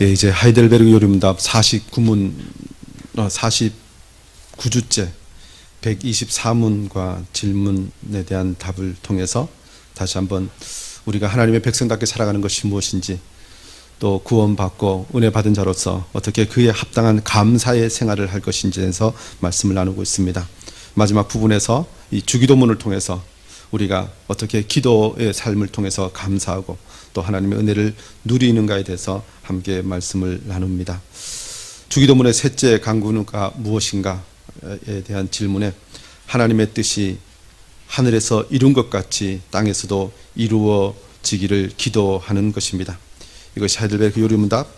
예, 이제 하이델베르그 요리문답 49주째 124문과 질문에 대한 답을 통해서 다시 한번 우리가 하나님의 백성답게 살아가는 것이 무엇인지, 또 구원받고 은혜 받은 자로서 어떻게 그에 합당한 감사의 생활을 할 것인지에서 말씀을 나누고 있습니다. 마지막 부분에서 이 주기도문을 통해서 우리가 어떻게 기도의 삶을 통해서 감사하고 또 하나님의 은혜를 누리는가에 대해서 함께 말씀을 나눕니다. 주기도문의 셋째 간구가 무엇인가에 대한 질문에 하나님의 뜻이 하늘에서 이룬 것 같이 땅에서도 이루어지기를 기도하는 것입니다. 이것이 하이델베르그 요리문답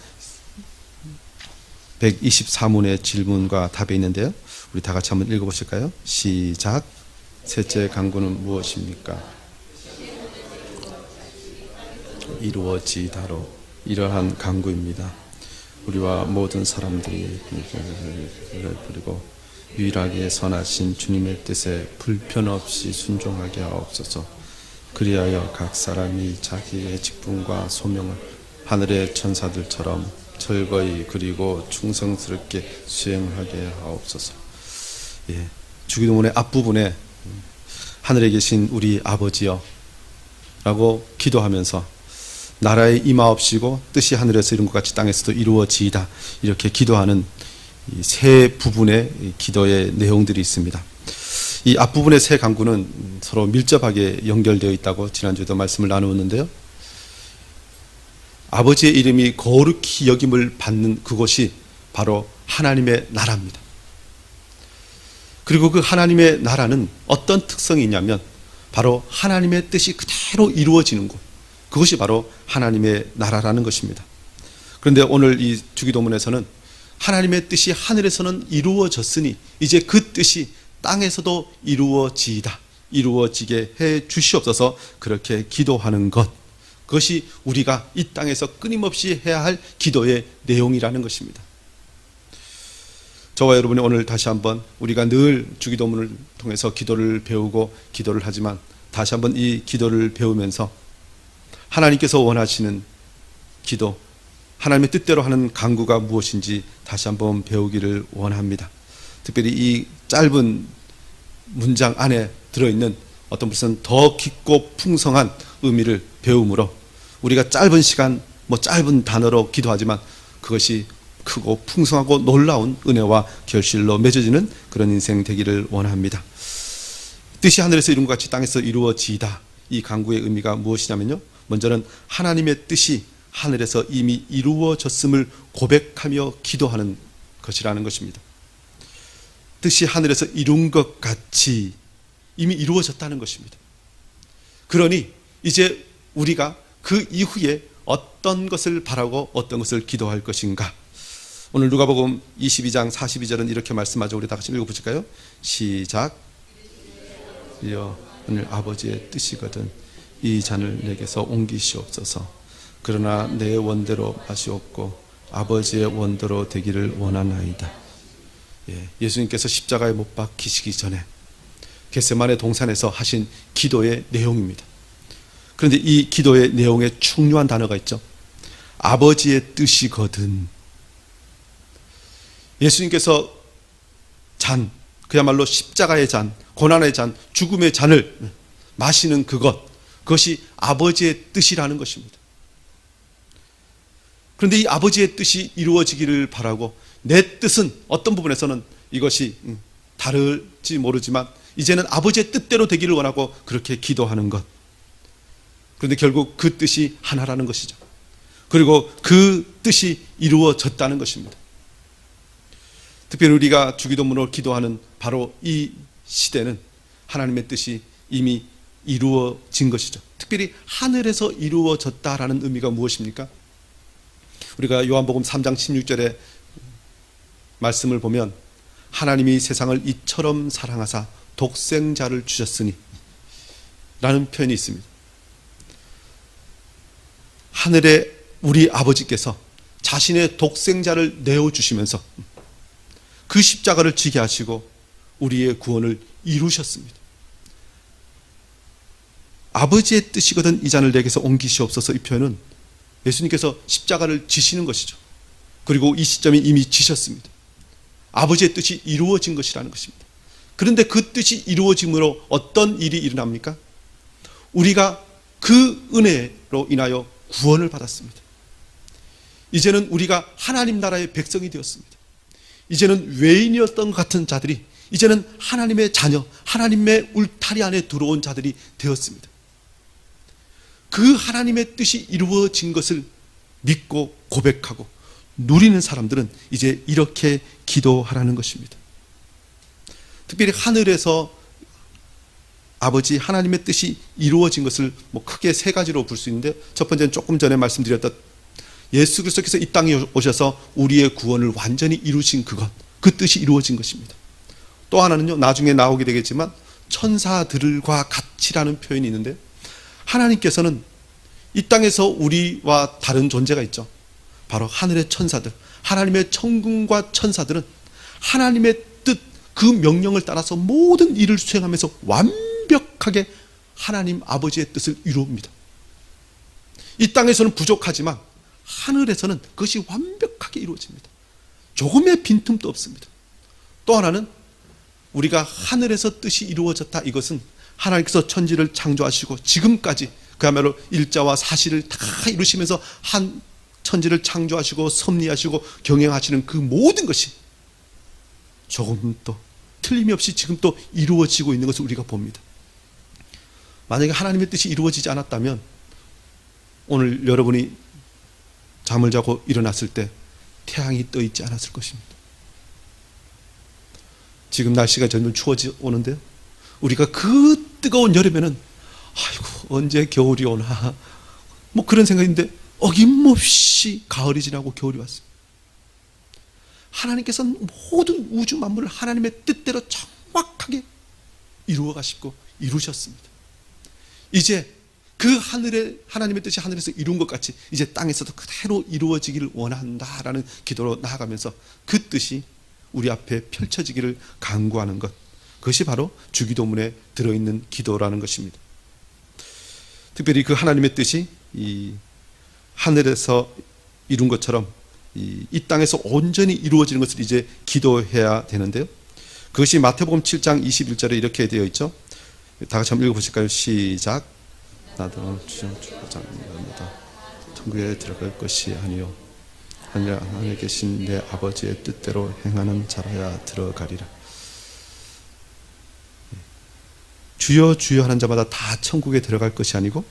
124문의 질문과 답에 있는데요. 우리 다 같이 한번 읽어보실까요? 시작. 셋째 간구는 무엇입니까? 이루어지다로 이러한 간구입니다. 우리와 모든 사람들이 그리고 유일하게 선하신 주님의 뜻에 불편 없이 순종하게 하옵소서. 그리하여 각 사람이 자기의 직분과 소명을 하늘의 천사들처럼 철거히 그리고 충성스럽게 수행하게 하옵소서. 예, 주기도문의 앞부분에 하늘에 계신 우리 아버지여 라고 기도하면서 나라의 임하옵시고 뜻이 하늘에서 이룬 것 같이 땅에서도 이루어지이다, 이렇게 기도하는 이 세 부분의 기도의 내용들이 있습니다. 이 앞부분의 세 간구는 서로 밀접하게 연결되어 있다고 지난주에도 말씀을 나누었는데요. 아버지의 이름이 거룩히 여김을 받는 그곳이 바로 하나님의 나라입니다. 그리고 그 하나님의 나라는 어떤 특성이 있냐면 바로 하나님의 뜻이 그대로 이루어지는 곳, 그것이 바로 하나님의 나라라는 것입니다. 그런데 오늘 이 주기도문에서는 하나님의 뜻이 하늘에서는 이루어졌으니 이제 그 뜻이 땅에서도 이루어지이다, 이루어지게 해 주시옵소서, 그렇게 기도하는 것, 그것이 우리가 이 땅에서 끊임없이 해야 할 기도의 내용이라는 것입니다. 저와 여러분이 오늘 다시 한번 우리가 늘 주기도문을 통해서 기도를 배우고 기도를 하지만 다시 한번 이 기도를 배우면서 하나님께서 원하시는 기도, 하나님의 뜻대로 하는 간구가 무엇인지 다시 한번 배우기를 원합니다. 특별히 이 짧은 문장 안에 들어있는 어떤 무슨 더 깊고 풍성한 의미를 배움으로 우리가 짧은 시간, 짧은 단어로 기도하지만 그것이 크고 풍성하고 놀라운 은혜와 결실로 맺어지는 그런 인생 되기를 원합니다. 뜻이 하늘에서 이룬 것 같이 땅에서 이루어지이다, 이 간구의 의미가 무엇이냐면요, 먼저는 하나님의 뜻이 하늘에서 이미 이루어졌음을 고백하며 기도하는 것이라는 것입니다. 뜻이 하늘에서 이룬 것 같이 이미 이루어졌다는 것입니다. 그러니 이제 우리가 그 이후에 어떤 것을 바라고 어떤 것을 기도할 것인가. 오늘 누가복음 22장 42절은 이렇게 말씀하죠. 우리 다 같이 읽어보실까요? 시작. 이여 오늘 아버지의 뜻이거든 이 잔을 내게서 옮기시옵소서. 그러나 내 원대로 마시옵고 아버지의 원대로 되기를 원하나이다. 예수님께서 십자가에 못 박히시기 전에 겟세마네 동산에서 하신 기도의 내용입니다. 그런데 이 기도의 내용에 중요한 단어가 있죠. 아버지의 뜻이거든. 예수님께서 잔, 그야말로 십자가의 잔, 고난의 잔, 죽음의 잔을 마시는 그것이 아버지의 뜻이라는 것입니다. 그런데 이 아버지의 뜻이 이루어지기를 바라고 내 뜻은 어떤 부분에서는 이것이 다를지 모르지만 이제는 아버지의 뜻대로 되기를 원하고 그렇게 기도하는 것. 그런데 결국 그 뜻이 하나라는 것이죠. 그리고 그 뜻이 이루어졌다는 것입니다. 특별히 우리가 주기도문으로 기도하는 바로 이 시대는 하나님의 뜻이 이미 이루어진 것이죠. 특별히 하늘에서 이루어졌다라는 의미가 무엇입니까? 우리가 요한복음 3장 16절에 말씀을 보면 하나님이 세상을 이처럼 사랑하사 독생자를 주셨으니 라는 표현이 있습니다. 하늘에 우리 아버지께서 자신의 독생자를 내어주시면서 그 십자가를 지게 하시고 우리의 구원을 이루셨습니다. 아버지의 뜻이거든 이 잔을 내게서 옮기시옵소서, 이 표현은 예수님께서 십자가를 지시는 것이죠. 그리고 이 시점에 이미 지셨습니다. 아버지의 뜻이 이루어진 것이라는 것입니다. 그런데 그 뜻이 이루어짐으로 어떤 일이 일어납니까? 우리가 그 은혜로 인하여 구원을 받았습니다. 이제는 우리가 하나님 나라의 백성이 되었습니다. 이제는 외인이었던 것 같은 자들이 이제는 하나님의 자녀, 하나님의 울타리 안에 들어온 자들이 되었습니다. 그 하나님의 뜻이 이루어진 것을 믿고 고백하고 누리는 사람들은 이제 이렇게 기도하라는 것입니다. 특별히 하늘에서 아버지 하나님의 뜻이 이루어진 것을 크게 세 가지로 볼 수 있는데, 첫 번째는 조금 전에 말씀드렸던 예수 그리스도께서 이 땅에 오셔서 우리의 구원을 완전히 이루신 그것, 그 뜻이 이루어진 것입니다. 또 하나는요, 나중에 나오게 되겠지만 천사들과 같이라는 표현이 있는데, 하나님께서는 이 땅에서 우리와 다른 존재가 있죠. 바로 하늘의 천사들, 하나님의 천군과 천사들은 하나님의 뜻, 그 명령을 따라서 모든 일을 수행하면서 완벽하게 하나님 아버지의 뜻을 이루옵니다. 이 땅에서는 부족하지만 하늘에서는 그것이 완벽하게 이루어집니다. 조금의 빈틈도 없습니다. 또 하나는 우리가 하늘에서 뜻이 이루어졌다, 이것은 하나님께서 천지를 창조하시고 지금까지 그야말로 일자와 사실을 다 이루시면서 한 천지를 창조하시고 섭리하시고 경영하시는 그 모든 것이 조금도 틀림이 없이 지금 또 이루어지고 있는 것을 우리가 봅니다. 만약에 하나님의 뜻이 이루어지지 않았다면 오늘 여러분이 잠을 자고 일어났을 때 태양이 떠 있지 않았을 것입니다. 지금 날씨가 점점 추워져 오는데요, 우리가 그 뜨거운 여름에는 아이고 언제 겨울이 오나 그런 생각인데 어김없이 가을이 지나고 겨울이 왔습니다. 하나님께서는 모든 우주 만물을 하나님의 뜻대로 정확하게 이루어 가시고 이루셨습니다. 이제 그 하나님의 뜻이 하늘에서 이룬 것 같이 이제 땅에서도 그대로 이루어지기를 원한다라는 기도로 나아가면서 그 뜻이 우리 앞에 펼쳐지기를 간구하는 것, 그것이 바로 주기도문에 들어있는 기도라는 것입니다. 특별히 그 하나님의 뜻이 이 하늘에서 이룬 것처럼 이 땅에서 온전히 이루어지는 것을 이제 기도해야 되는데요, 그것이 마태복음 7장 21절에 이렇게 되어 있죠. 다 같이 한번 읽어보실까요? 시작. 나도 주고자 합니다. 천국에 들어갈 것이 아니요 하늘에 계신 내 아버지의 뜻대로 행하는 자라야 들어가리라. 주여 주여 하는 자마다 다 천국에 들어갈 것이 아니고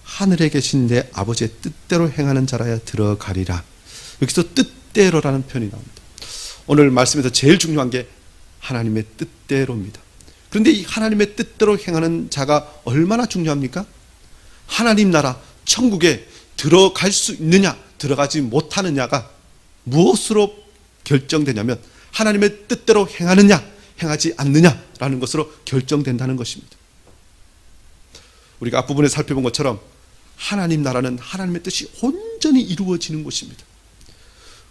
하늘에 계신 내 아버지의 뜻대로 행하는 자라야 들어가리라. 여기서 뜻대로라는 표현이 나옵니다. 오늘 말씀에서 제일 중요한 게 하나님의 뜻대로입니다. 그런데 이 하나님의 뜻대로 행하는 자가 얼마나 중요합니까? 하나님 나라 천국에 들어갈 수 있느냐 들어가지 못하느냐가 무엇으로 결정되냐면 하나님의 뜻대로 행하느냐 행하지 않느냐라는 것으로 결정된다는 것입니다. 우리가 앞부분에 살펴본 것처럼 하나님 나라는 하나님의 뜻이 온전히 이루어지는 곳입니다.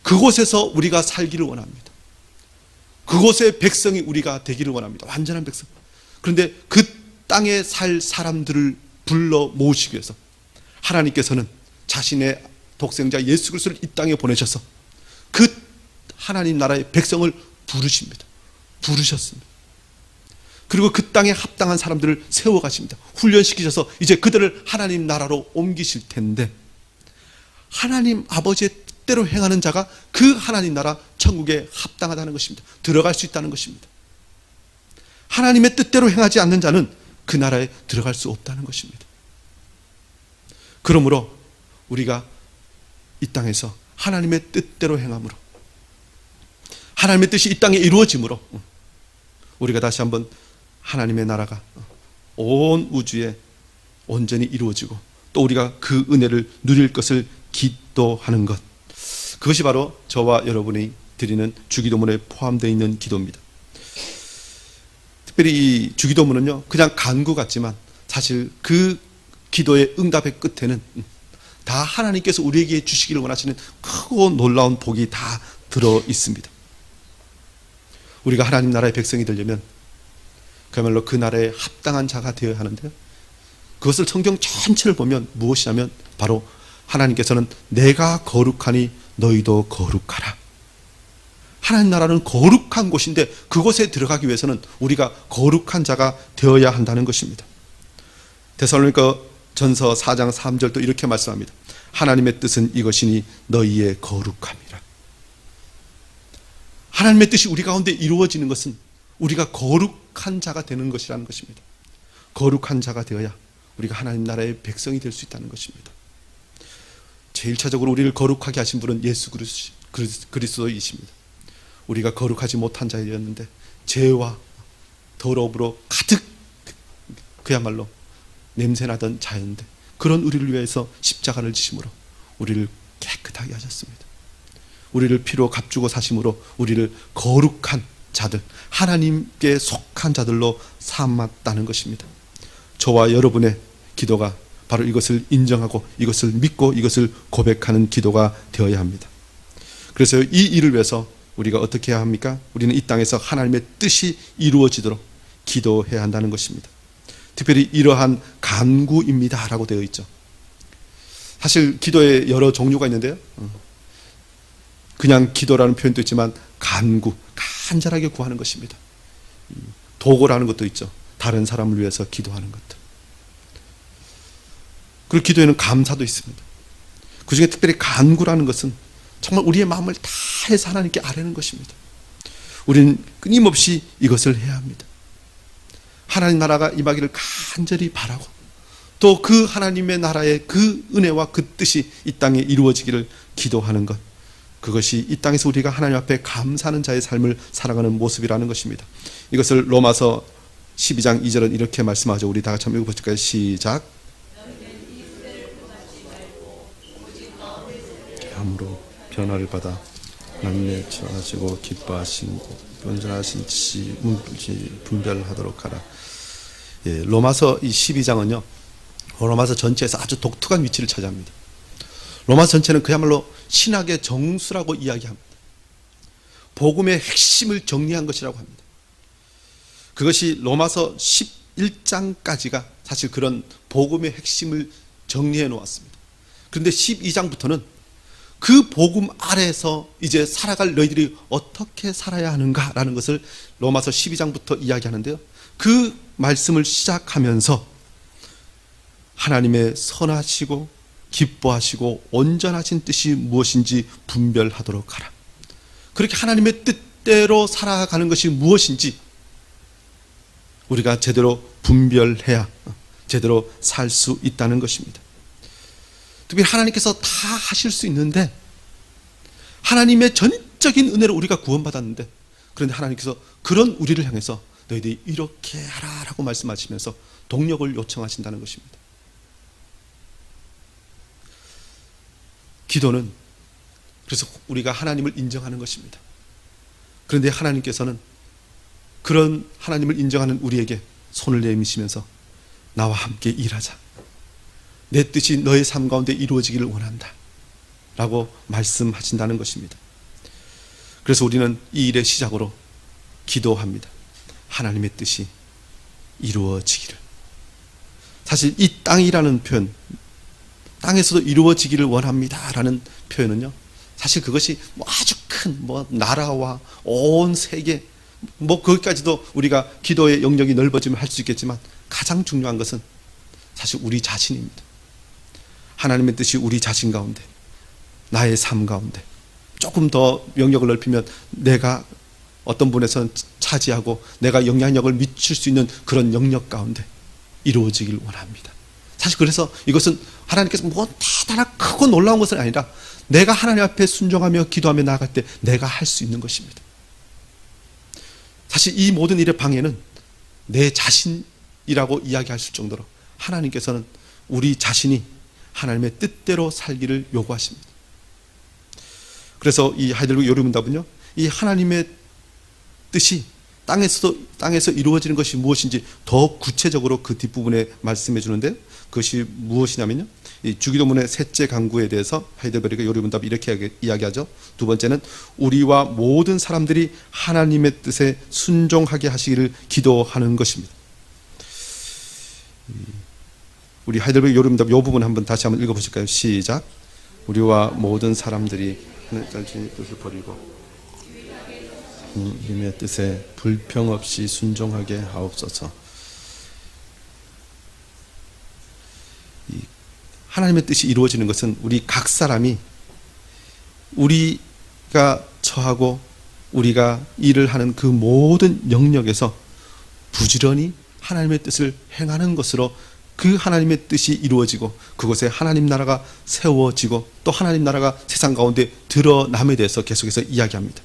그곳에서 우리가 살기를 원합니다. 그곳의 백성이 우리가 되기를 원합니다. 완전한 백성. 그런데 그 땅에 살 사람들을 불러 모으시기 위해서 하나님께서는 자신의 독생자 예수 그리스도를 이 땅에 보내셔서 그 하나님 나라의 백성을 부르십니다. 부르셨습니다. 그리고 그 땅에 합당한 사람들을 세워가십니다. 훈련시키셔서 이제 그들을 하나님 나라로 옮기실 텐데, 하나님 아버지의 뜻대로 행하는 자가 그 하나님 나라 천국에 합당하다는 것입니다. 들어갈 수 있다는 것입니다. 하나님의 뜻대로 행하지 않는 자는 그 나라에 들어갈 수 없다는 것입니다. 그러므로 우리가 이 땅에서 하나님의 뜻대로 행함으로, 하나님의 뜻이 이 땅에 이루어짐으로 우리가 다시 한번 하나님의 나라가 온 우주에 온전히 이루어지고 또 우리가 그 은혜를 누릴 것을 기도하는 것, 그것이 바로 저와 여러분이 드리는 주기도문에 포함되어 있는 기도입니다. 특별히 이 주기도문은요, 그냥 간구 같지만 사실 그 기도의 응답의 끝에는 다 하나님께서 우리에게 주시기를 원하시는 크고 놀라운 복이 다 들어 있습니다. 우리가 하나님 나라의 백성이 되려면 그야말로 그 나라에 합당한 자가 되어야 하는데요, 그것을 성경 전체를 보면 무엇이냐면 바로 하나님께서는 내가 거룩하니 너희도 거룩하라. 하나님 나라는 거룩한 곳인데 그곳에 들어가기 위해서는 우리가 거룩한 자가 되어야 한다는 것입니다. 데살로니가 전서 4장 3절도 이렇게 말씀합니다. 하나님의 뜻은 이것이니 너희의 거룩함이라. 하나님의 뜻이 우리 가운데 이루어지는 것은 우리가 거룩한 자가 되는 것이라는 것입니다. 거룩한 자가 되어야 우리가 하나님 나라의 백성이 될 수 있다는 것입니다. 제일 차적으로 우리를 거룩하게 하신 분은 예수 그리스도이십니다. 우리가 거룩하지 못한 자였는데 죄와 더러움으로 가득 그야말로 냄새나던 자였는데 그런 우리를 위해서 십자가를 지심으로 우리를 깨끗하게 하셨습니다. 우리를 피로 값주고 사심으로 우리를 거룩한 자들, 하나님께 속한 자들로 삼았다는 것입니다. 저와 여러분의 기도가 바로 이것을 인정하고 이것을 믿고 이것을 고백하는 기도가 되어야 합니다. 그래서 이 일을 위해서 우리가 어떻게 해야 합니까? 우리는 이 땅에서 하나님의 뜻이 이루어지도록 기도해야 한다는 것입니다. 특별히 이러한 간구입니다 라고 되어 있죠. 사실 기도에 여러 종류가 있는데요, 그냥 기도라는 표현도 있지만 간구, 간절하게 구하는 것입니다. 도고라는 것도 있죠. 다른 사람을 위해서 기도하는 것들. 그리고 기도에는 감사도 있습니다. 그 중에 특별히 간구라는 것은 정말 우리의 마음을 다해서 하나님께 아뢰는 것입니다. 우리는 끊임없이 이것을 해야 합니다. 하나님 나라가 임하기를 간절히 바라고 또 그 하나님의 나라의 그 은혜와 그 뜻이 이 땅에 이루어지기를 기도하는 것, 그것이 이 땅에서 우리가 하나님 앞에 감사하는 자의 삶을 살아가는 모습이라는 것입니다. 이것을 로마서 12장 2절은 이렇게 말씀하죠. 우리 다 같이 한번 읽어볼까요? 시작. 함으로 변화를 받아 하나님의 전하시고 기뻐하시고 온전하신 뜻이 분별하도록 하라. 예, 로마서 이 12장은요 로마서 전체에서 아주 독특한 위치를 차지합니다. 로마서 전체는 그야말로 신학의 정수라고 이야기합니다. 복음의 핵심을 정리한 것이라고 합니다. 그것이 로마서 11장까지가 사실 그런 복음의 핵심을 정리해 놓았습니다. 그런데 12장부터는 그 복음 아래에서 이제 살아갈 너희들이 어떻게 살아야 하는가라는 것을 로마서 12장부터 이야기하는데요, 그 말씀을 시작하면서 하나님의 선하시고 기뻐하시고 온전하신 뜻이 무엇인지 분별하도록 하라. 그렇게 하나님의 뜻대로 살아가는 것이 무엇인지 우리가 제대로 분별해야 제대로 살 수 있다는 것입니다. 특히 하나님께서 다 하실 수 있는데, 하나님의 전적인 은혜로 우리가 구원받았는데, 그런데 하나님께서 그런 우리를 향해서 너희들이 이렇게 하라라고 말씀하시면서 동력을 요청하신다는 것입니다. 기도는 그래서 우리가 하나님을 인정하는 것입니다. 그런데 하나님께서는 그런 하나님을 인정하는 우리에게 손을 내미시면서 나와 함께 일하자, 내 뜻이 너의 삶 가운데 이루어지기를 원한다 라고 말씀하신다는 것입니다. 그래서 우리는 이 일의 시작으로 기도합니다. 하나님의 뜻이 이루어지기를. 사실 이 땅이라는 표현, 땅에서도 이루어지기를 원합니다 라는 표현은요, 사실 그것이 아주 큰 나라와 온 세계 거기까지도 우리가 기도의 영역이 넓어지면 할 수 있겠지만, 가장 중요한 것은 사실 우리 자신입니다. 하나님의 뜻이 우리 자신 가운데, 나의 삶 가운데 조금 더 영역을 넓히면 내가 어떤 분에서는 차지하고 내가 영향력을 미칠 수 있는 그런 영역 가운데 이루어지길 원합니다. 사실 그래서 이것은 하나님께서 뭐 대단한 크고 놀라운 것은 아니라 내가 하나님 앞에 순종하며 기도하며 나아갈 때 내가 할 수 있는 것입니다. 사실 이 모든 일의 방해는 내 자신이라고 이야기할 수 있을 정도로 하나님께서는 우리 자신이 하나님의 뜻대로 살기를 요구하십니다. 그래서 이 하이델베르그 요리문답은요, 이 하나님의 뜻이 땅에서 이루어지는 것이 무엇인지 더 구체적으로 그 뒷부분에 말씀해 주는데, 그것이 무엇이냐면요, 이 주기도문의 셋째 강구에 대해서 하이델베르그 요리문답이 이렇게 이야기하죠. 두 번째는 우리와 모든 사람들이 하나님의 뜻에 순종하게 하시기를 기도하는 것입니다. 우리 하이델베르 요름답 요 부분 한번 다시 한번 읽어보실까요? 시작. 우리와 모든 사람들이 하나님의 뜻을 버리고 님의 뜻에 불평 없이 순종하게 하옵소서. 하나님의 뜻이 이루어지는 것은 우리 각 사람이 우리가 처하고 우리가 일을 하는 그 모든 영역에서 부지런히 하나님의 뜻을 행하는 것으로 그 하나님의 뜻이 이루어지고 그곳에 하나님 나라가 세워지고 또 하나님 나라가 세상 가운데 드러남에 대해서 계속해서 이야기합니다.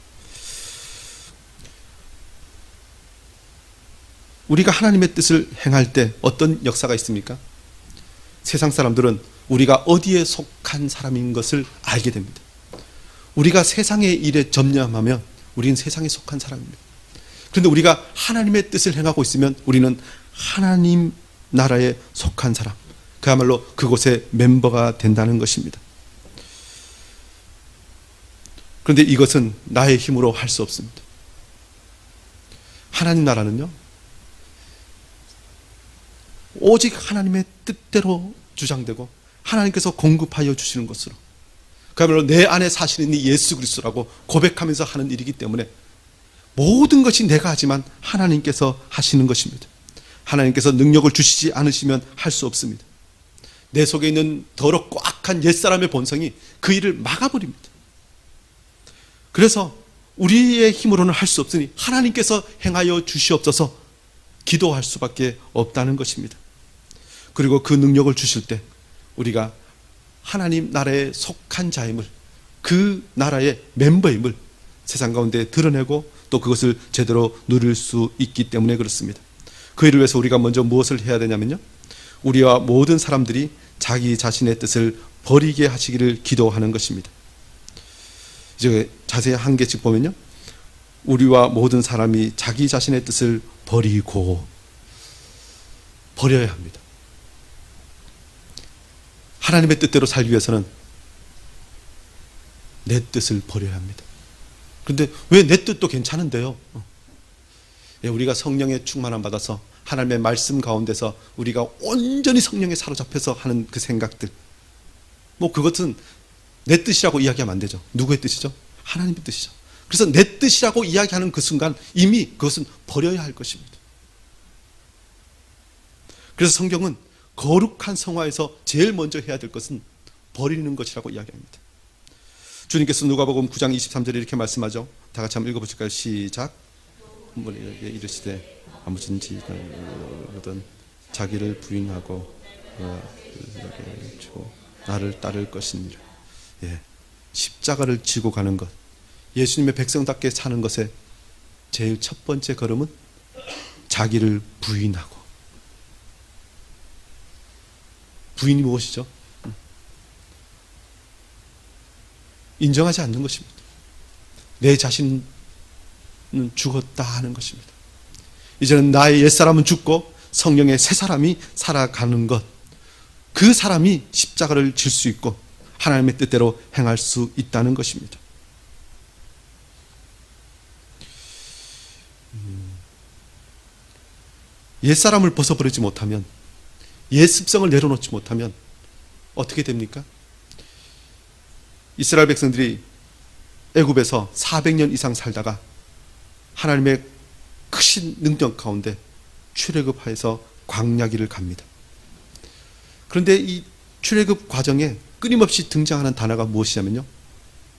우리가 하나님의 뜻을 행할 때 어떤 역사가 있습니까? 세상 사람들은 우리가 어디에 속한 사람인 것을 알게 됩니다. 우리가 세상의 일에 전념하면 우리는 세상에 속한 사람입니다. 그런데 우리가 하나님의 뜻을 행하고 있으면 우리는 하나님 나라에 속한 사람, 그야말로 그곳의 멤버가 된다는 것입니다. 그런데 이것은 나의 힘으로 할 수 없습니다. 하나님 나라는요, 오직 하나님의 뜻대로 주장되고 하나님께서 공급하여 주시는 것으로, 그야말로 내 안에 사시는 이 예수 그리스도라고 고백하면서 하는 일이기 때문에 모든 것이 내가 하지만 하나님께서 하시는 것입니다. 하나님께서 능력을 주시지 않으시면 할 수 없습니다. 내 속에 있는 더럽고 악한 옛사람의 본성이 그 일을 막아버립니다. 그래서 우리의 힘으로는 할 수 없으니 하나님께서 행하여 주시옵소서 기도할 수밖에 없다는 것입니다. 그리고 그 능력을 주실 때 우리가 하나님 나라에 속한 자임을, 그 나라의 멤버임을 세상 가운데 드러내고 또 그것을 제대로 누릴 수 있기 때문에 그렇습니다. 그 일을 위해서 우리가 먼저 무엇을 해야 되냐면요, 우리와 모든 사람들이 자기 자신의 뜻을 버리게 하시기를 기도하는 것입니다. 이제 자세히 한 개씩 보면요, 우리와 모든 사람이 자기 자신의 뜻을 버려야 합니다. 하나님의 뜻대로 살기 위해서는 내 뜻을 버려야 합니다. 그런데 왜 내 뜻도 괜찮은데요? 우리가 성령의 충만함 받아서 하나님의 말씀 가운데서 우리가 온전히 성령에 사로잡혀서 하는 그 생각들, 그것은 내 뜻이라고 이야기하면 안 되죠. 누구의 뜻이죠? 하나님의 뜻이죠. 그래서 내 뜻이라고 이야기하는 그 순간 이미 그것은 버려야 할 것입니다. 그래서 성경은 거룩한 성화에서 제일 먼저 해야 될 것은 버리는 것이라고 이야기합니다. 주님께서 누가복음 9장 23절에 이렇게 말씀하죠. 다 같이 한번 읽어보실까요? 시작. 이르시되 아무든지 자기를 부인하고 나를 따를 것이니라. 십자가를 지고 가는 것, 예수님의 백성답게 사는 것의 제일 첫 번째 걸음은 자기를 부인하고, 부인이 무엇이죠? 인정하지 않는 것입니다. 내 자신은 죽었다 하는 것입니다. 이제는 나의 옛사람은 죽고 성령의 새 사람이 살아가는 것, 그 사람이 십자가를 질 수 있고 하나님의 뜻대로 행할 수 있다는 것입니다. 옛사람을 벗어버리지 못하면, 옛 습성을 내려놓지 못하면 어떻게 됩니까? 이스라엘 백성들이 애굽에서 400년 이상 살다가 하나님의 크신 능력 가운데 출애굽하여서 광야길을 갑니다. 그런데 이 출애굽 과정에 끊임없이 등장하는 단어가 무엇이냐면요,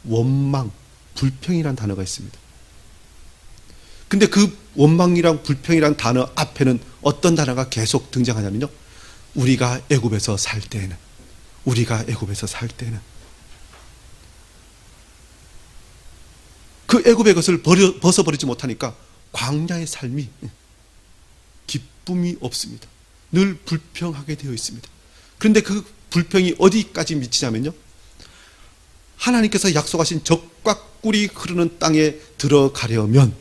원망, 불평이라는 단어가 있습니다. 근데 그 원망이랑 불평이라는 단어 앞에는 어떤 단어가 계속 등장하냐면요, 우리가 애굽에서 살 때에는, 우리가 애굽에서 살 때는, 그 애굽의 것을 벗어버리지 못하니까 광야의 삶이 기쁨이 없습니다. 늘 불평하게 되어 있습니다. 그런데 그 불평이 어디까지 미치냐면요, 하나님께서 약속하신 젖과 꿀이 흐르는 땅에 들어가려면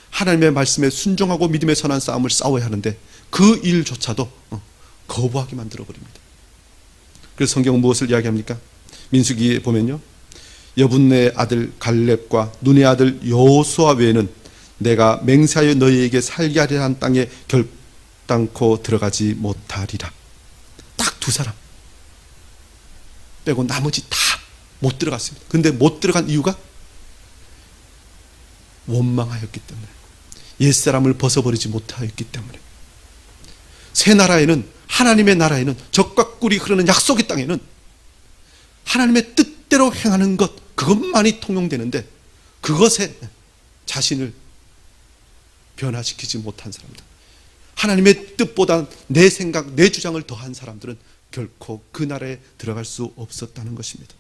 하나님의 말씀에 순종하고 믿음의 선한 싸움을 싸워야 하는데 그 일조차도 거부하게 만들어버립니다. 그래서 성경은 무엇을 이야기합니까? 민수기에 보면요, 여분네 아들 갈렙과 눈의 아들 여호수아 외에는 내가 맹세하여 너희에게 살게 하려 한 땅에 결단코 들어가지 못하리라. 딱 두 사람 빼고 나머지 다 못 들어갔습니다. 근데 못 들어간 이유가 원망하였기 때문에, 옛사람을 벗어버리지 못하였기 때문에. 새 나라에는, 하나님의 나라에는, 적과 꿀이 흐르는 약속의 땅에는 하나님의 뜻대로 행하는 것, 그것만이 통용되는데 그것에 자신을 변화시키지 못한 사람들, 하나님의 뜻보다 내 생각, 내 주장을 더한 사람들은 결코 그 나라에 들어갈 수 없었다는 것입니다.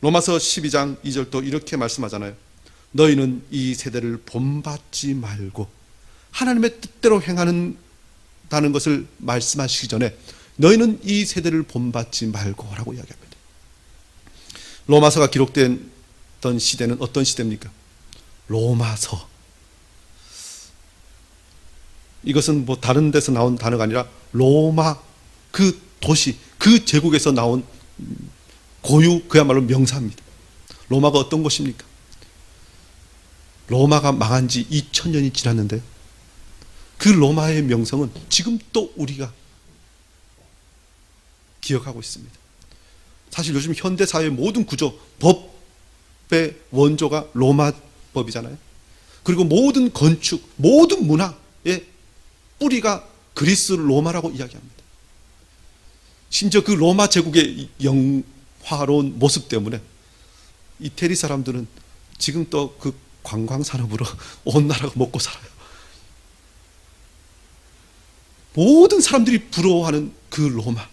로마서 12장 2절도 이렇게 말씀하잖아요. 너희는 이 세대를 본받지 말고, 하나님의 뜻대로 행하는 다는 것을 말씀하시기 전에 너희는 이 세대를 본받지 말고 라고 이야기합니다. 로마서가 기록됐던 시대는 어떤 시대입니까? 로마서. 이것은 뭐 다른 데서 나온 단어가 아니라 로마, 그 도시, 그 제국에서 나온 고유, 그야말로 명사입니다. 로마가 어떤 곳입니까? 로마가 망한 지 2000년이 지났는데 그 로마의 명성은 지금 또 우리가 기억하고 있습니다. 사실 요즘 현대사회의 모든 구조, 법의 원조가 로마 법이잖아요. 그리고 모든 건축, 모든 문화의 뿌리가 그리스 로마라고 이야기합니다. 심지어 그 로마 제국의 영화로운 모습 때문에 이태리 사람들은 지금 또 그 관광산업으로 온 나라가 먹고 살아요. 모든 사람들이 부러워하는 그 로마,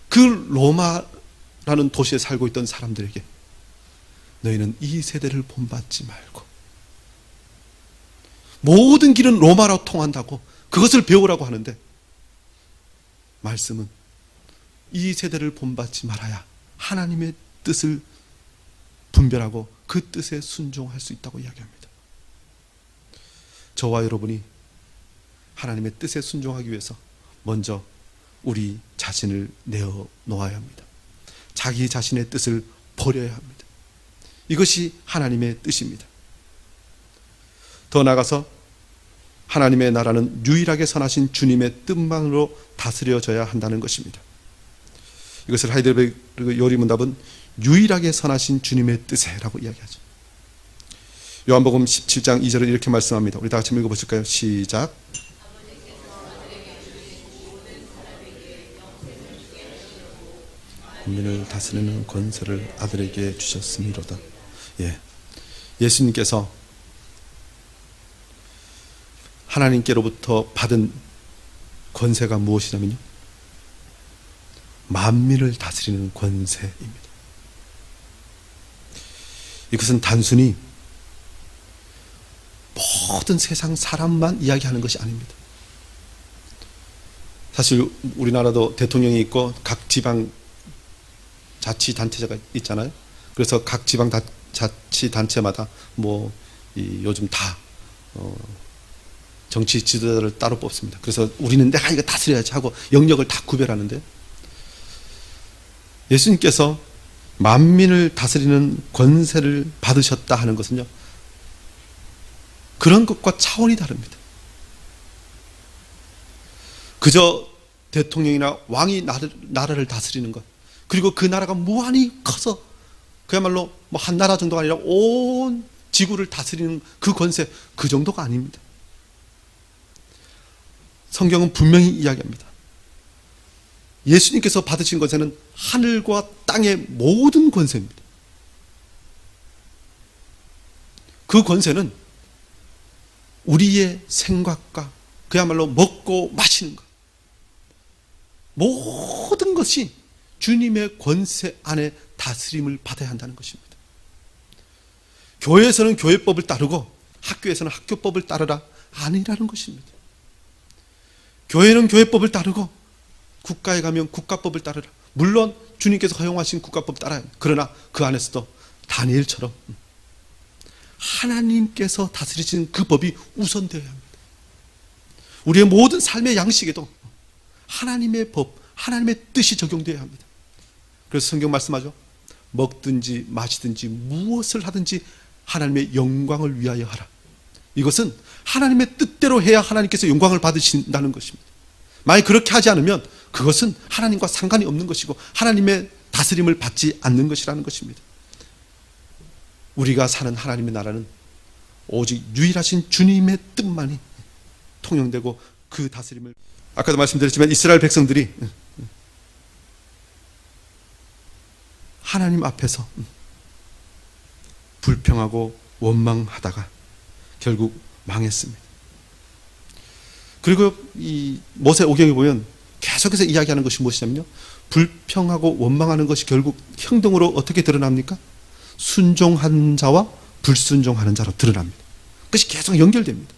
그 로마라는 도시에 살고 있던 사람들에게 너희는 이 세대를 본받지 말고, 모든 길은 로마로 통한다고 그것을 배우라고 하는데, 말씀은 이 세대를 본받지 말아야 하나님의 뜻을 분별하고 그 뜻에 순종할 수 있다고 이야기합니다. 저와 여러분이 하나님의 뜻에 순종하기 위해서 먼저 우리 자신을 내어놓아야 합니다. 자기 자신의 뜻을 버려야 합니다. 이것이 하나님의 뜻입니다. 더 나아가서 하나님의 나라는 유일하게 선하신 주님의 뜻만으로 다스려져야 한다는 것입니다. 이것을 하이델베르그 요리문답은 유일하게 선하신 주님의 뜻에라고 이야기하죠. 요한복음 17장 2절은 이렇게 말씀합니다. 우리 다 같이 읽어보실까요? 시작. 만민을 다스리는 권세를 아들에게 주셨음이로다. 예, 예수님께서 하나님께로부터 받은 권세가 무엇이냐면요, 만민을 다스리는 권세입니다. 이것은 단순히 모든 세상 사람만 이야기하는 것이 아닙니다. 사실 우리나라도 대통령이 있고 각 지방 자치단체가 있잖아요. 그래서 각 지방 자치단체마다 요즘 다 정치 지도자를 따로 뽑습니다. 그래서 우리는 내가 이거 다스려야지 하고 영역을 다 구별하는데, 예수님께서 만민을 다스리는 권세를 받으셨다 하는 것은요, 그런 것과 차원이 다릅니다. 그저 대통령이나 왕이 나라를 다스리는 것, 그리고 그 나라가 무한히 커서 그야말로 한 나라 정도가 아니라 온 지구를 다스리는 그 권세, 그 정도가 아닙니다. 성경은 분명히 이야기합니다. 예수님께서 받으신 권세는 하늘과 땅의 모든 권세입니다. 그 권세는 우리의 생각과 그야말로 먹고 마시는 것, 모든 것이 주님의 권세 안에 다스림을 받아야 한다는 것입니다. 교회에서는 교회법을 따르고 학교에서는 학교법을 따르라, 아니라는 것입니다. 교회는 교회법을 따르고 국가에 가면 국가법을 따르라. 물론 주님께서 허용하신 국가법 따라야 합니다. 그러나 그 안에서도 다니엘처럼 하나님께서 다스리시는 그 법이 우선되어야 합니다. 우리의 모든 삶의 양식에도 하나님의 법, 하나님의 뜻이 적용되어야 합니다. 그래서 성경 말씀하죠. 먹든지 마시든지 무엇을 하든지 하나님의 영광을 위하여 하라. 이것은 하나님의 뜻대로 해야 하나님께서 영광을 받으신다는 것입니다. 만약 그렇게 하지 않으면 그것은 하나님과 상관이 없는 것이고 하나님의 다스림을 받지 않는 것이라는 것입니다. 우리가 사는 하나님의 나라는 오직 유일하신 주님의 뜻만이 통용되고 그 다스림을, 아까도 말씀드렸지만 이스라엘 백성들이 하나님 앞에서 불평하고 원망하다가 결국 망했습니다. 그리고 이 모세오경에 보면 계속해서 이야기하는 것이 무엇이냐면요, 불평하고 원망하는 것이 결국 행동으로 어떻게 드러납니까? 순종한 자와 불순종하는 자로 드러납니다. 그것이 계속 연결됩니다.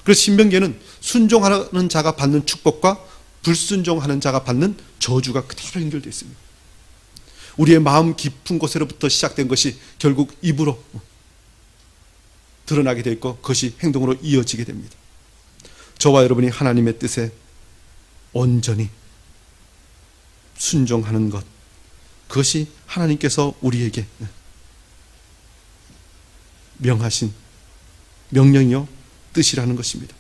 그래서 신명기에는 순종하는 자가 받는 축복과 불순종하는 자가 받는 저주가 그대로 연결되어 있습니다. 우리의 마음 깊은 곳으로부터 시작된 것이 결국 입으로 드러나게 되어 있고 그것이 행동으로 이어지게 됩니다. 저와 여러분이 하나님의 뜻에 온전히 순종하는 것, 그것이 하나님께서 우리에게 명하신 명령이요 뜻이라는 것입니다.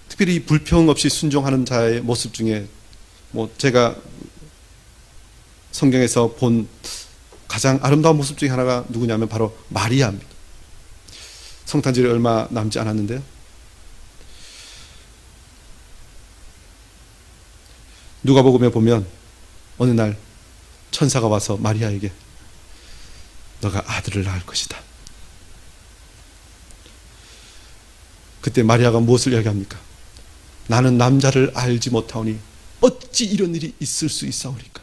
특별히 불평 없이 순종하는 자의 모습 중에 제가 성경에서 본 가장 아름다운 모습 중에 하나가 누구냐면 바로 마리아입니다. 성탄절이 얼마 남지 않았는데요, 누가복음에 보면 어느 날 천사가 와서 마리아에게 너가 아들을 낳을 것이다. 그때 마리아가 무엇을 이야기합니까? 나는 남자를 알지 못하오니 어찌 이런 일이 있을 수 있사오리까?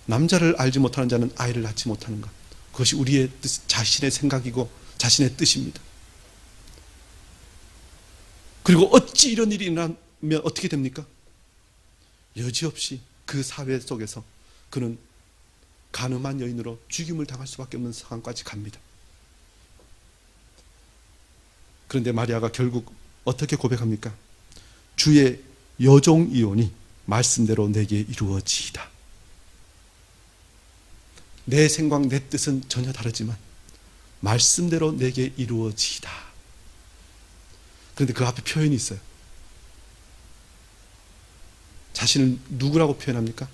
남자를 알지 못하는 자는 아이를 낳지 못하는 것, 그것이 우리의 뜻, 자신의 생각이고 자신의 뜻입니다. 그리고 어찌 이런 일이 일어나면 어떻게 됩니까? 여지없이 그 사회 속에서 그는 간음한 여인으로 죽임을 당할 수밖에 없는 상황까지 갑니다. 그런데 마리아가 결국 어떻게 고백합니까? 주의 여종이오니 말씀대로 내게 이루어지이다. 내 생각, 내 뜻은 전혀 다르지만 말씀대로 내게 이루어지이다. 그런데 그 앞에 표현이 있어요. 자신을 누구라고 표현합니까?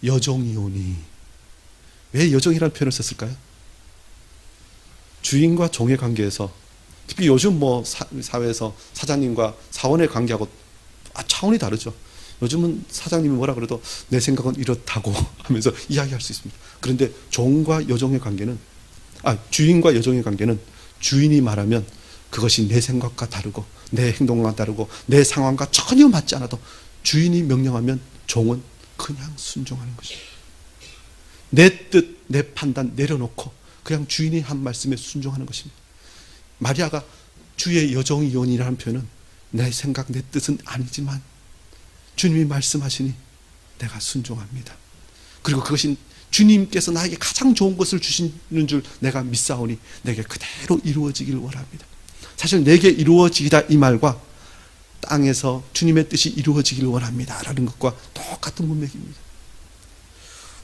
여종이오니. 왜 여종이라는 표현을 썼을까요? 주인과 종의 관계에서, 특히 요즘 사회에서 사장님과 사원의 관계하고 차원이 다르죠. 요즘은 사장님이 뭐라 그래도 내 생각은 이렇다고 하면서 이야기할 수 있습니다. 그런데 종과 여종의 관계는, 주인과 여종의 관계는 주인이 말하면 그것이 내 생각과 다르고 내 행동과 다르고 내 상황과 전혀 맞지 않아도 주인이 명령하면 종은 그냥 순종하는 것입니다. 내 뜻, 내 판단 내려놓고 그냥 주인이 한 말씀에 순종하는 것입니다. 마리아가 주의 여종이오니라는 표현은 내 생각, 내 뜻은 아니지만 주님이 말씀하시니 내가 순종합니다. 그리고 그것이 주님께서 나에게 가장 좋은 것을 주시는 줄 내가 믿사오니 내게 그대로 이루어지길 원합니다. 사실 내게 이루어지다 이 말과 땅에서 주님의 뜻이 이루어지길 원합니다 라는 것과 똑같은 문맥입니다.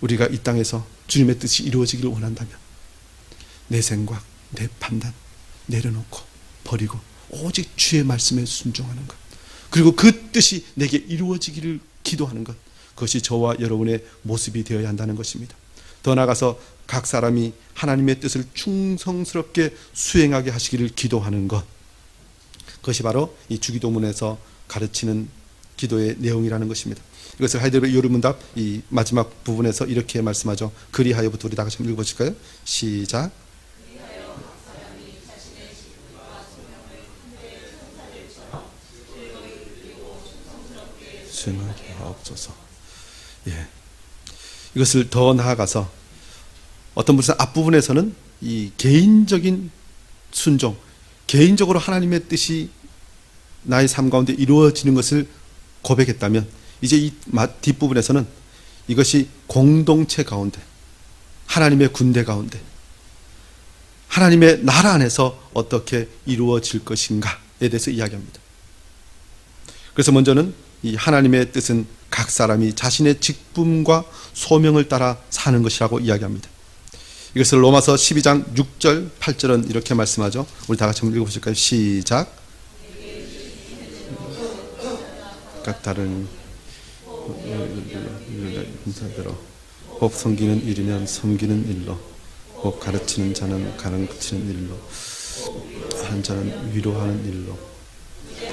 우리가 이 땅에서 주님의 뜻이 이루어지길 원한다면 내 생각, 내 판단 내려놓고 버리고 오직 주의 말씀에 순종하는 것, 그리고 그 뜻이 내게 이루어지기를 기도하는 것, 그것이 저와 여러분의 모습이 되어야 한다는 것입니다. 더 나아가서 각 사람이 하나님의 뜻을 충성스럽게 수행하게 하시기를 기도하는 것, 그것이 바로 이 주기도문에서 가르치는 기도의 내용이라는 것입니다. 이것을 하이델베르 요르문답 이 마지막 부분에서 이렇게 말씀하죠. 그리하여부터 우리 다 같이 한번 읽어보실까요? 시작. 수행하게 하옵소서. 예. 이것을 더 나아가서 어떤 분은 앞부분에서는 이 개인적인 순종, 개인적으로 하나님의 뜻이 나의 삶 가운데 이루어지는 것을 고백했다면, 이제 이 뒷부분에서는 이것이 공동체 가운데, 하나님의 군대 가운데, 하나님의 나라 안에서 어떻게 이루어질 것인가에 대해서 이야기합니다. 그래서 먼저는 이 하나님의 뜻은 각 사람이 자신의 직분과 소명을 따라 사는 것이라고 이야기합니다. 이것을 로마서 12장 6절 8절은 이렇게 말씀하죠. 우리 다 같이 한번 읽어보실까요? 시작. 각각 다른 인사대로 혹 섬기는 일이면 섬기는 일로, 혹 가르치는 자는 가르치는 일로, 하는 자는 위로하는 일로,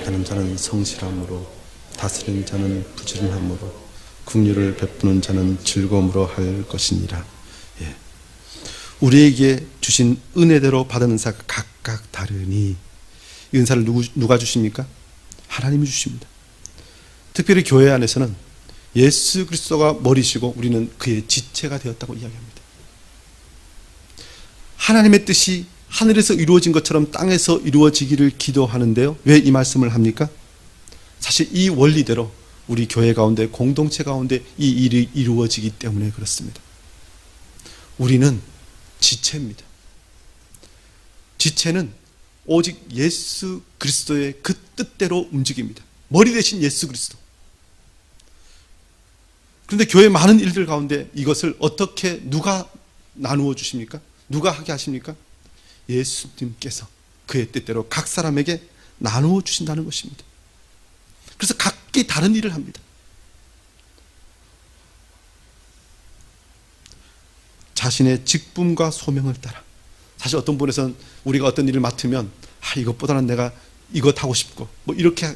하는 자는 성실함으로, 다스리는 자는 부지런함으로, 긍휼을 베푸는 자는 즐거움으로 할 것이니라. 예. 우리에게 주신 은혜대로 받은 은사가 각각 다르니, 이 은사를 누가 주십니까? 하나님이 주십니다. 특별히 교회 안에서는 예수 그리스도가 머리시고 우리는 그의 지체가 되었다고 이야기합니다. 하나님의 뜻이 하늘에서 이루어진 것처럼 땅에서 이루어지기를 기도하는데요. 왜 이 말씀을 합니까? 사실 이 원리대로 우리 교회 가운데, 공동체 가운데 이 일이 이루어지기 때문에 그렇습니다. 우리는 지체입니다. 지체는 오직 예수 그리스도의 그 뜻대로 움직입니다. 머리 대신 예수 그리스도. 그런데 교회 많은 일들 가운데 이것을 어떻게 누가 나누어 주십니까? 누가 하게 하십니까? 예수님께서 그의 뜻대로 각 사람에게 나누어 주신다는 것입니다. 그래서 각기 다른 일을 합니다. 자신의 직분과 소명을 따라. 사실 어떤 분에서는 우리가 어떤 일을 맡으면 이것보다는 내가 이것 하고 싶고 뭐 이렇게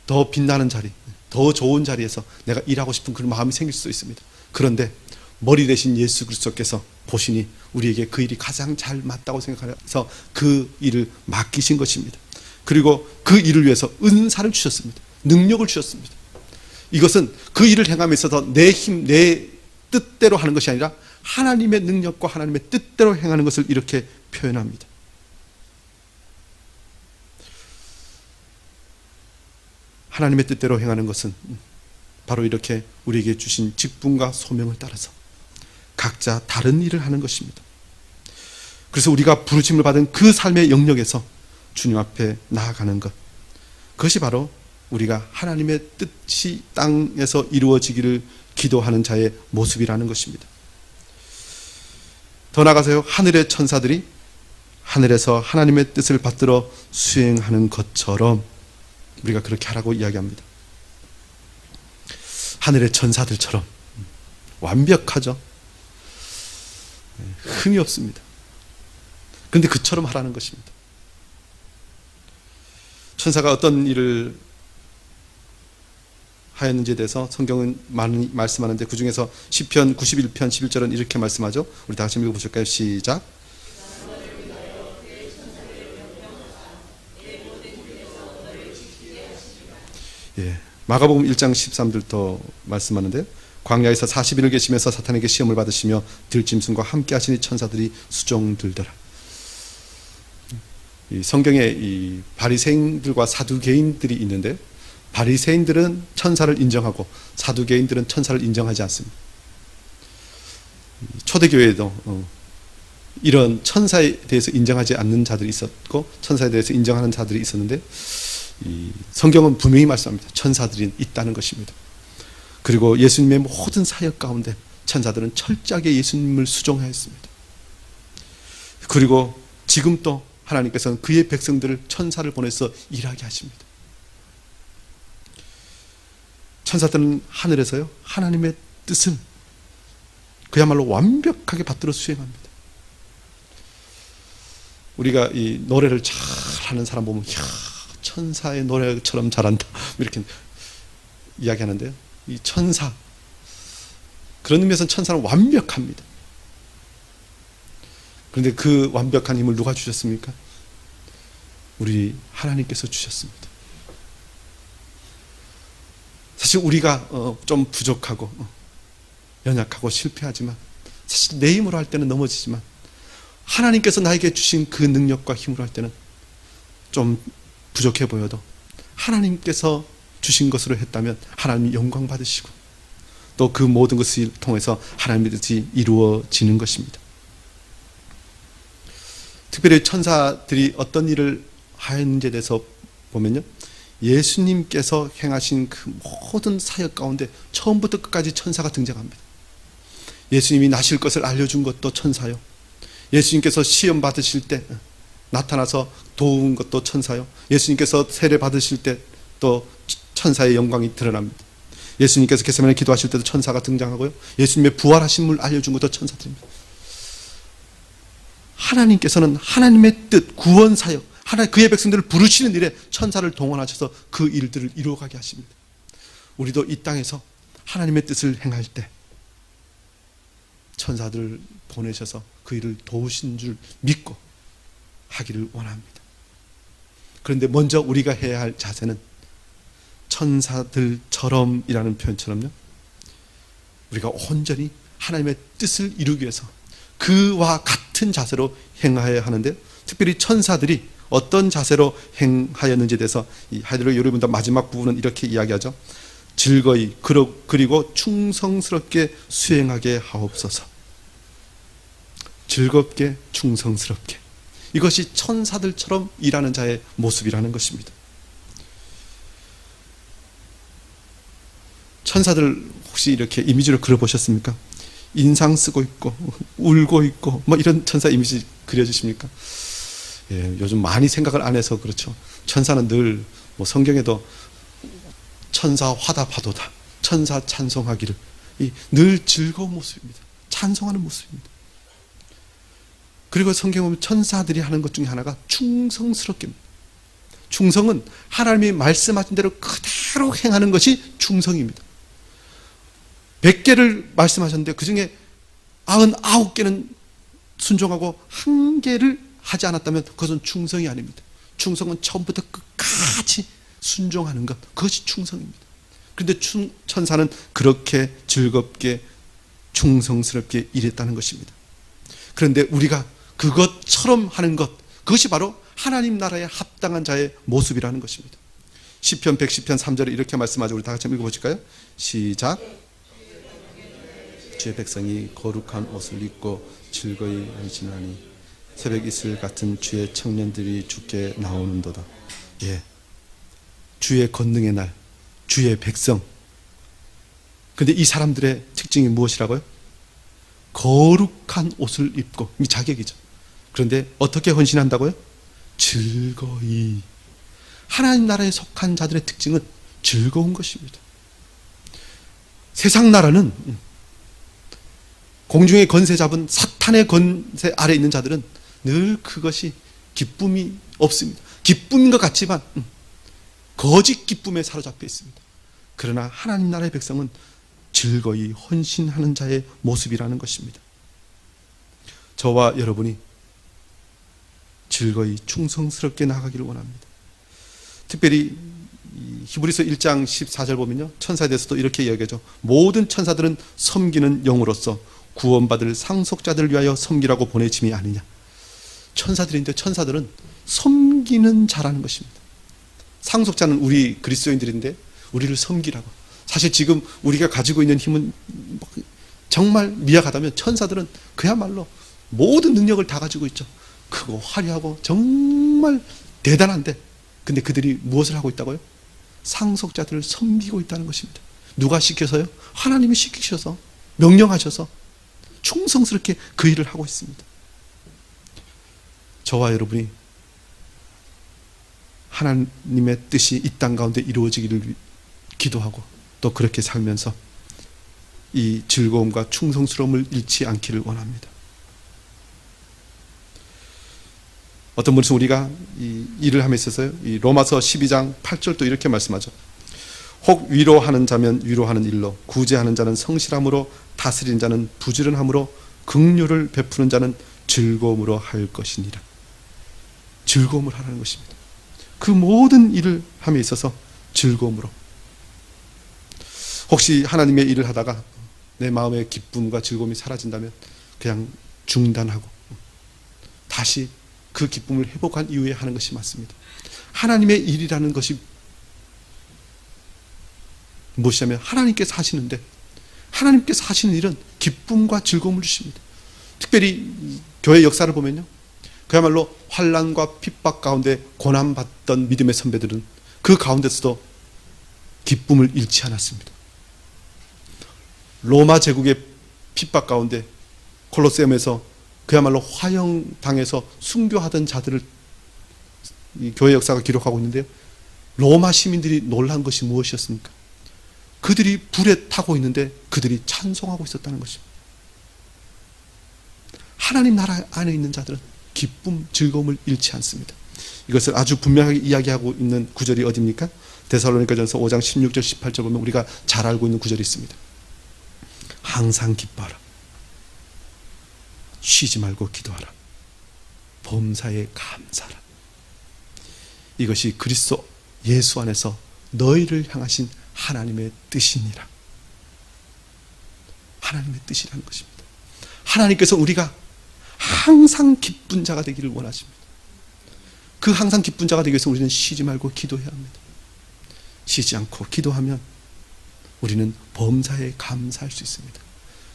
더 빛나는 자리, 더 좋은 자리에서 내가 일하고 싶은 그런 마음이 생길 수도 있습니다. 그런데 머리 대신 예수 그리스도께서 보시니 우리에게 그 일이 가장 잘 맞다고 생각해서 그 일을 맡기신 것입니다. 그리고 그 일을 위해서 은사를 주셨습니다. 능력을 주셨습니다. 이것은 그 일을 행함에 있어서 내 힘, 내 뜻대로 하는 것이 아니라 하나님의 능력과 하나님의 뜻대로 행하는 것을 이렇게 표현합니다. 하나님의 뜻대로 행하는 것은 바로 이렇게 우리에게 주신 직분과 소명을 따라서 각자 다른 일을 하는 것입니다. 그래서 우리가 부르심을 받은 그 삶의 영역에서 주님 앞에 나아가는 것, 그것이 바로 우리가 하나님의 뜻이 땅에서 이루어지기를 기도하는 자의 모습이라는 것입니다. 더 나아가서요, 하늘의 천사들이 하늘에서 하나님의 뜻을 받들어 수행하는 것처럼 우리가 그렇게 하라고 이야기합니다. 하늘의 천사들처럼 완벽하죠. 흠이 없습니다. 그런데 그처럼 하라는 것입니다. 천사가 어떤 일을 하였는지에 대해서 성경은 많이 말씀하는데 그 중에서 시편 91편 11절은 이렇게 말씀하죠. 우리 다 같이 읽어보실까요? 시작. 예, 마가복음 1장 13절도 말씀하는데요. 광야에서 40일을 계시면서 사탄에게 시험을 받으시며 들짐승과 함께 하시니 천사들이 수종들더라. 이 성경에 이 바리새인들과 사두개인들이 있는데, 바리새인들은 천사를 인정하고 사두개인들은 천사를 인정하지 않습니다. 초대교회에도 이런 천사에 대해서 인정하지 않는 자들이 있었고 천사에 대해서 인정하는 자들이 있었는데, 이 성경은 분명히 말씀합니다. 천사들이 있다는 것입니다. 그리고 예수님의 모든 사역 가운데 천사들은 철저하게 예수님을 수종하였습니다. 그리고 지금 또 하나님께서는 그의 백성들을 천사를 보내서 일하게 하십니다. 천사들은 하늘에서요, 하나님의 뜻을 그야말로 완벽하게 받들어 수행합니다. 우리가 이 노래를 잘 하는 사람 보면, 이야, 천사의 노래처럼 잘한다, 이렇게 이야기하는데요. 이 천사, 그런 의미에서는 천사는 완벽합니다. 그런데 그 완벽한 힘을 누가 주셨습니까? 우리 하나님께서 주셨습니다. 사실 우리가 좀 부족하고 연약하고 실패하지만, 사실 내 힘으로 할 때는 넘어지지만, 하나님께서 나에게 주신 그 능력과 힘으로 할 때는 좀 부족해 보여도 하나님께서 주신 것으로 했다면 하나님이 영광 받으시고 또 그 모든 것을 통해서 하나님의 뜻이 이루어지는 것입니다. 특별히 천사들이 어떤 일을 하였는지에 대해서 보면요, 예수님께서 행하신 그 모든 사역 가운데 처음부터 끝까지 천사가 등장합니다. 예수님이 나실 것을 알려준 것도 천사요, 예수님께서 시험 받으실 때 나타나서 도운 것도 천사요, 예수님께서 세례 받으실 때 또 천사의 영광이 드러납니다. 예수님께서 겟세마네 기도하실 때도 천사가 등장하고요. 예수님의 부활하심을 알려준 것도 천사들입니다. 하나님께서는 하나님의 뜻, 구원 사역, 그의 백성들을 부르시는 일에 천사를 동원하셔서 그 일들을 이루어가게 하십니다. 우리도 이 땅에서 하나님의 뜻을 행할 때 천사들을 보내셔서 그 일을 도우신 줄 믿고 하기를 원합니다. 그런데 먼저 우리가 해야 할 자세는 천사들처럼이라는 표현처럼요, 우리가 온전히 하나님의 뜻을 이루기 위해서 그와 같은 자세로 행하여야 하는데, 특별히 천사들이 어떤 자세로 행하였는지에 대해서 이 하이델베르 요리문답 마지막 부분은 이렇게 이야기하죠. 즐거이 그리고 충성스럽게 수행하게 하옵소서. 즐겁게 충성스럽게, 이것이 천사들처럼 일하는 자의 모습이라는 것입니다. 천사들 혹시 이렇게 이미지로 그려보셨습니까? 인상 쓰고 있고 울고 있고 뭐 이런 천사 이미지 그려지십니까? 예, 요즘 많이 생각을 안 해서 그렇죠. 천사는 늘 뭐 성경에도 천사 화답하도다, 천사 찬송하기를, 늘 즐거운 모습입니다. 찬송하는 모습입니다. 그리고 성경에 보면 천사들이 하는 것 중에 하나가 충성스럽게, 충성은 하나님이 말씀하신 대로 그대로 행하는 것이 충성입니다. 100개를 말씀하셨는데 그 중에 99개는 순종하고 1개를 하지 않았다면 그것은 충성이 아닙니다. 충성은 처음부터 끝까지 순종하는 것, 그것이 충성입니다. 그런데 천사는 그렇게 즐겁게 충성스럽게 일했다는 것입니다. 그런데 우리가 그것처럼 하는 것, 그것이 바로 하나님 나라에 합당한 자의 모습이라는 것입니다. 시편 110편 3절에 이렇게 말씀하죠. 우리 다 같이 읽어보실까요? 시작. 주의 백성이 거룩한 옷을 입고 즐거이 헌신하니 새벽 이슬 같은 주의 청년들이 주께 나오는도다. 예, 주의 권능의 날, 주의 백성. 그런데 이 사람들의 특징이 무엇이라고요? 거룩한 옷을 입고, 이 자격이죠. 그런데 어떻게 헌신한다고요? 즐거이. 하나님 나라에 속한 자들의 특징은 즐거운 것입니다. 세상 나라는, 공중의 권세 잡은 사탄의 권세 아래 있는 자들은 늘 그것이 기쁨이 없습니다. 기쁨인 것 같지만 거짓 기쁨에 사로잡혀 있습니다. 그러나 하나님 나라의 백성은 즐거이 헌신하는 자의 모습이라는 것입니다. 저와 여러분이 즐거이 충성스럽게 나아가기를 원합니다. 특별히 히브리서 1장 14절 보면요, 천사에 대해서도 이렇게 이야기하죠. 모든 천사들은 섬기는 영으로서 구원받을 상속자들을 위하여 섬기라고 보내짐이 아니냐. 천사들인데 천사들은 섬기는 자라는 것입니다. 상속자는 우리 그리스도인들인데 우리를 섬기라고. 사실 지금 우리가 가지고 있는 힘은 정말 미약하다면 천사들은 그야말로 모든 능력을 다 가지고 있죠. 크고 화려하고 정말 대단한데, 근데 그들이 무엇을 하고 있다고요? 상속자들을 섬기고 있다는 것입니다. 누가 시켜서요? 하나님이 시키셔서, 명령하셔서 충성스럽게 그 일을 하고 있습니다. 저와 여러분이 하나님의 뜻이 이 땅 가운데 이루어지기를 기도하고 또 그렇게 살면서 이 즐거움과 충성스러움을 잃지 않기를 원합니다. 어떤 분은 우리가 이 일을 함에 있어서요, 이 로마서 12장 8절도 이렇게 말씀하죠. 혹 위로하는 자면 위로하는 일로, 구제하는 자는 성실함으로, 다스리는 자는 부지런함으로, 긍휼을 베푸는 자는 즐거움으로 할 것이니라. 즐거움을 하라는 것입니다. 그 모든 일을 함에 있어서 즐거움으로. 혹시 하나님의 일을 하다가 내 마음의 기쁨과 즐거움이 사라진다면 그냥 중단하고 다시 그 기쁨을 회복한 이후에 하는 것이 맞습니다. 하나님의 일이라는 것이 무엇이냐면 하나님께서 하시는데, 하나님께서 하시는 일은 기쁨과 즐거움을 주십니다. 특별히 교회 역사를 보면요, 그야말로 환난과 핍박 가운데 고난받던 믿음의 선배들은 그 가운데서도 기쁨을 잃지 않았습니다. 로마 제국의 핍박 가운데 콜로세움에서 그야말로 화형당해서 순교하던 자들을 이 교회 역사가 기록하고 있는데요, 로마 시민들이 놀란 것이 무엇이었습니까? 그들이 불에 타고 있는데 그들이 찬송하고 있었다는 것입니다. 하나님 나라 안에 있는 자들은 기쁨, 즐거움을 잃지 않습니다. 이것을 아주 분명하게 이야기하고 있는 구절이 어디입니까? 데살로니가전서 5장 16절 18절 보면 우리가 잘 알고 있는 구절이 있습니다. 항상 기뻐하라. 쉬지 말고 기도하라. 범사에 감사하라. 이것이 그리스도 예수 안에서 너희를 향하신 하나님의 뜻이니라. 하나님의 뜻이라는 것입니다. 하나님께서 우리가 항상 기쁜 자가 되기를 원하십니다. 그 항상 기쁜 자가 되기 위해서 우리는 쉬지 말고 기도해야 합니다. 쉬지 않고 기도하면 우리는 범사에 감사할 수 있습니다.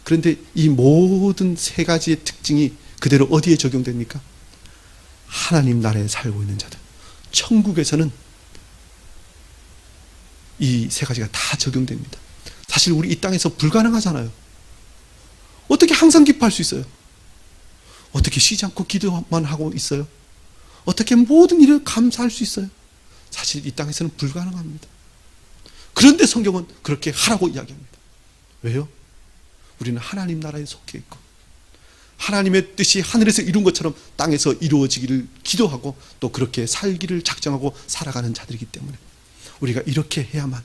그런데 이 모든 세 가지의 특징이 그대로 어디에 적용됩니까? 하나님 나라에 살고 있는 자들. 천국에서는 이 세 가지가 다 적용됩니다. 사실 우리 이 땅에서 불가능하잖아요. 어떻게 항상 기뻐할 수 있어요? 어떻게 쉬지 않고 기도만 하고 있어요? 어떻게 모든 일을 감사할 수 있어요? 사실 이 땅에서는 불가능합니다. 그런데 성경은 그렇게 하라고 이야기합니다. 왜요? 우리는 하나님 나라에 속해 있고 하나님의 뜻이 하늘에서 이룬 것처럼 땅에서 이루어지기를 기도하고 또 그렇게 살기를 작정하고 살아가는 자들이기 때문에 우리가 이렇게 해야만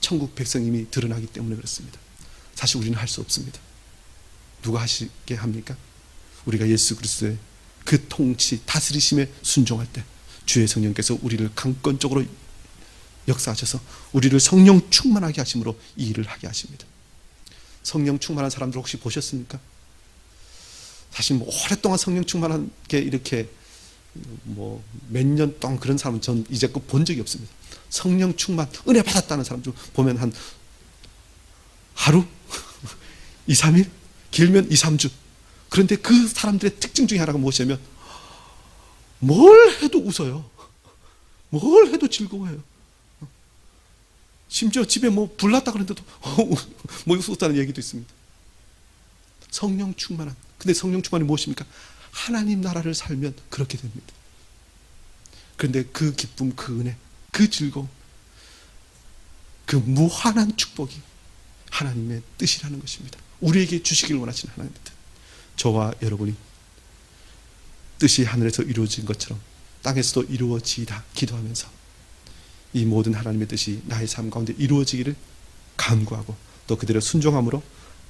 천국 백성임이 드러나기 때문에 그렇습니다. 사실 우리는 할 수 없습니다. 누가 하시게 합니까? 우리가 예수 그리스도의 그 통치, 다스리심에 순종할 때 주의 성령께서 우리를 강권적으로 역사하셔서 우리를 성령 충만하게 하심으로 이 일을 하게 하십니다. 성령 충만한 사람들 혹시 보셨습니까? 사실 오랫동안 성령 충만한 게 이렇게 몇 년 동안 그런 사람은 전 이제껏 본 적이 없습니다. 성령 충만, 은혜 받았다는 사람 좀 보면 한 하루? 2, 3일? 길면 2, 3주. 그런데 그 사람들의 특징 중에 하나가 무엇이냐면 뭘 해도 웃어요. 뭘 해도 즐거워해요. 심지어 집에 불났다 그랬는데도 웃었다는 얘기도 있습니다. 성령 충만한. 근데 성령 충만이 무엇입니까? 하나님 나라를 살면 그렇게 됩니다. 그런데 그 기쁨, 그 은혜, 그 즐거움, 그 무한한 축복이 하나님의 뜻이라는 것입니다. 우리에게 주시길 원하시는 하나님의 뜻. 저와 여러분이 뜻이 하늘에서 이루어진 것처럼 땅에서도 이루어지이다 기도하면서 이 모든 하나님의 뜻이 나의 삶 가운데 이루어지기를 간구하고 또 그대로 순종함으로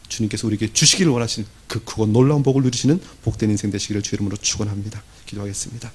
주님께서 우리에게 주시기를 원하시는 그 크고 놀라운 복을 누리시는 복된 인생 되시기를 주 이름으로 축원합니다. 기도하겠습니다.